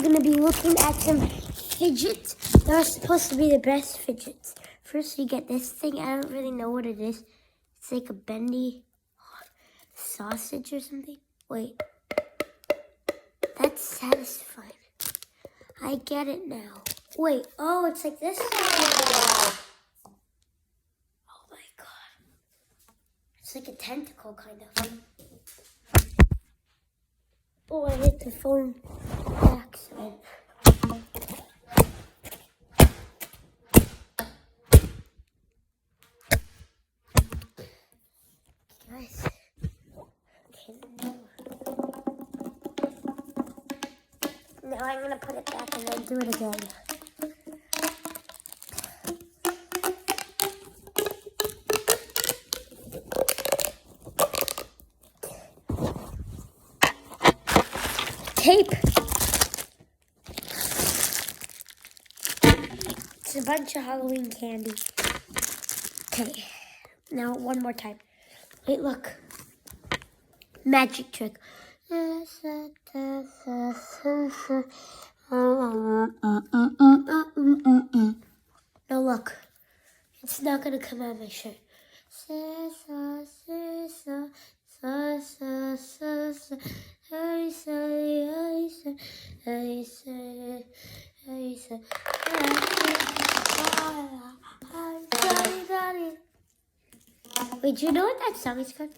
going to be looking at some fidgets. They're supposed to be the best fidgets. First, we get this thing. I don't really know what it is. It's like a bendy sausage or something. Wait. That's satisfying. I get it now. Wait. Oh, it's like this? Oh, my God. It's like a tentacle, kind of. Oh, I hit the phone by accident. Guys. Okay, now I'm going to put it back and then do it again. Tape. It's a bunch of Halloween candy. Okay, now one more time. Wait, look. Magic trick. No, look. It's not going to come out of my shirt. Wait, do you know what that song is called?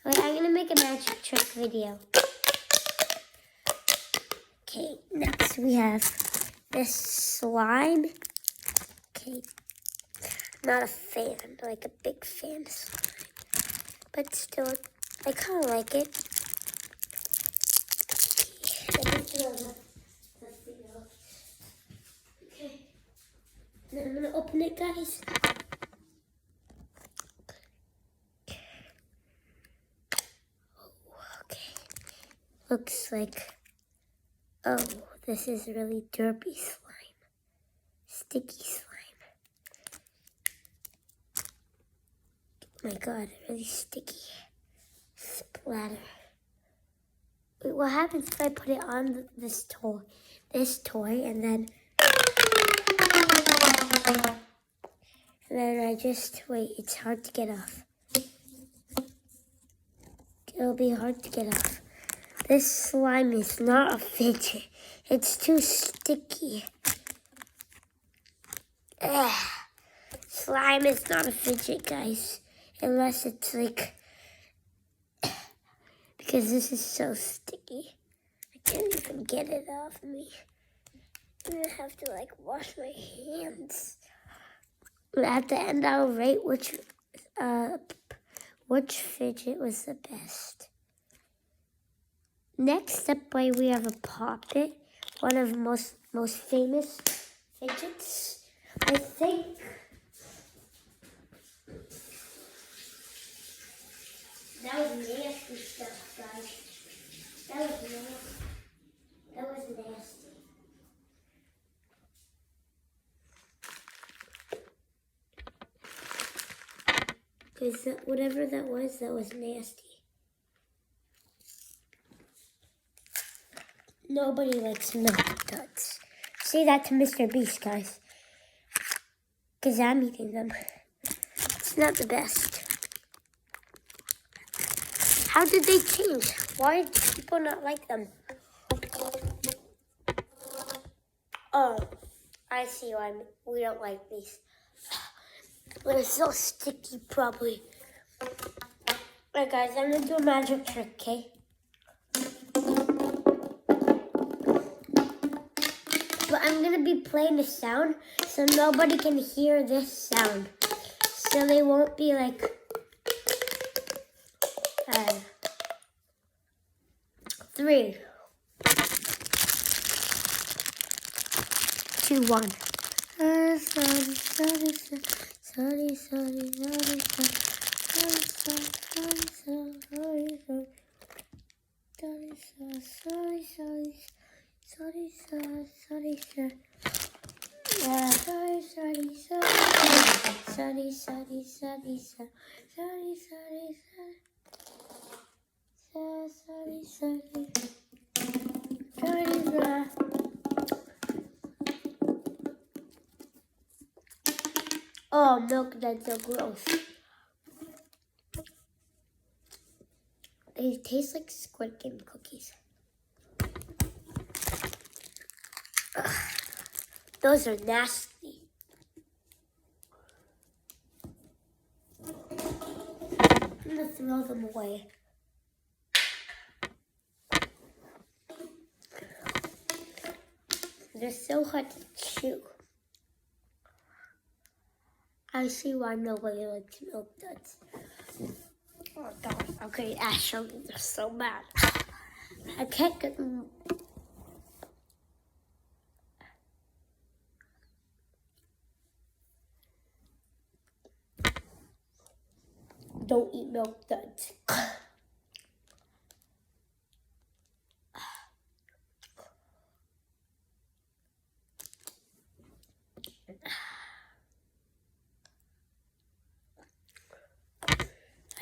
Wait, I'm gonna make a magic trick video. Okay, next we have this slime. Okay, not a fan, like a big fan of slime, but still, I kind of like it. Okay, now I'm gonna open it, guys. Okay, looks like, oh, this is really derpy slime, sticky slime. Oh my God, really sticky. Splatter. Wait, what happens if I put it on this toy and then I just, wait, it's hard to get off. It'll be hard to get off. This slime is not a fidget. It's too sticky. Ugh. Slime is not a fidget, guys. Unless it's like, because this is so sticky. I can't even get it off me. I'm gonna have to like wash my hands. At the end, I'll rate which fidget was the best. Next up, we have a Poppet, one of the most famous fidgets. I think. That was nasty stuff, guys. That was nasty. That was nasty. Because whatever that was nasty. Nobody likes milk duds. Say that to Mr. Beast, guys. Because I'm eating them. It's not the best. How did they change? Why do people not like them? Oh, I see why we don't like these. They're so sticky, probably. Alright, guys, I'm going to do a magic trick, okay? But I'm going to be playing the sound so nobody can hear this sound. So they won't be like... 3, 2, 1. Oh, milk that's so gross. They taste like squid game cookies. Ugh, those are nasty. I'm gonna throw them away. They're so hard to chew. I see why nobody likes milk duds. Oh God, okay, actually, they're so bad. I can't get them. Don't eat milk duds.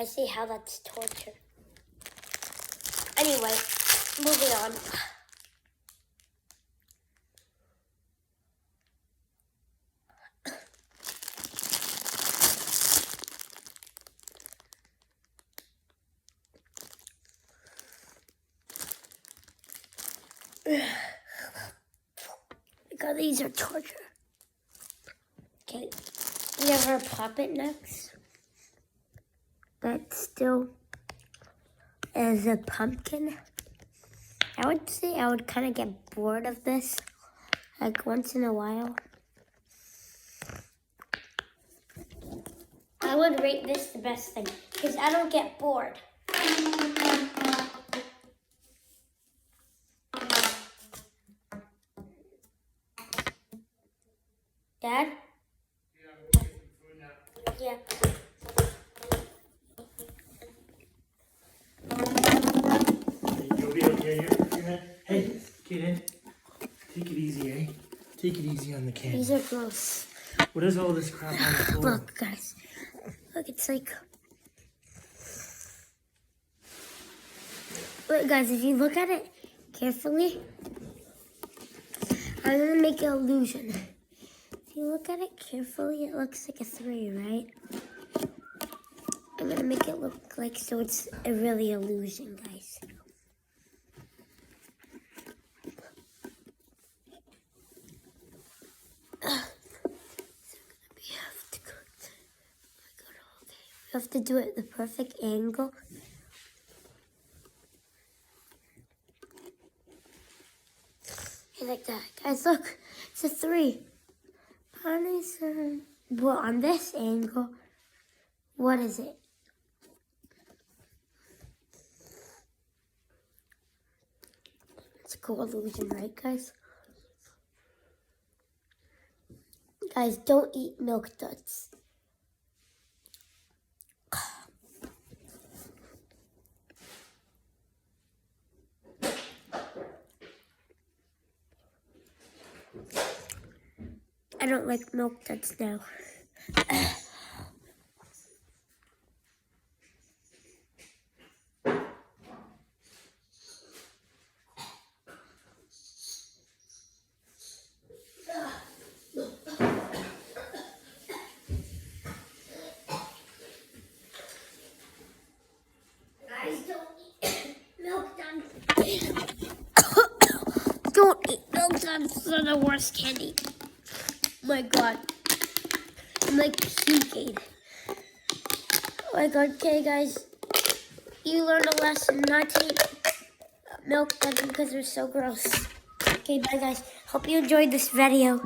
I see how that's torture. Anyway, moving on. Because these are torture. Okay, we have our puppet next. That still is a pumpkin. I would say I would kind of get bored of this, like once in a while. I would rate this the best thing, because I don't get bored. Dad? Yeah, I'm making food now. Yeah. You'll be okay. You're good. Hey, get in. Take it easy, eh? Take it easy on the can. These are gross. What is all this crap on the floor? Look, guys. Look, it's like... Look, guys, if you look at it carefully, I'm going to make an illusion. If you look at it carefully, it looks like a 3, right? I'm going to make it look like so it's a really illusion, guys. You have to do it at the perfect angle. Like that. Guys, look. It's a 3. Well, on this angle, what is it? It's a cool illusion, right, guys? Guys, don't eat milk duds. I don't like milk duds now. Guys, don't eat milk duds. Don't eat milk duds. They're the worst candy. My God, I'm like puking. Oh my God, okay guys, you learned a lesson not to eat milk duds because they're so gross. Okay, bye guys, hope you enjoyed this video.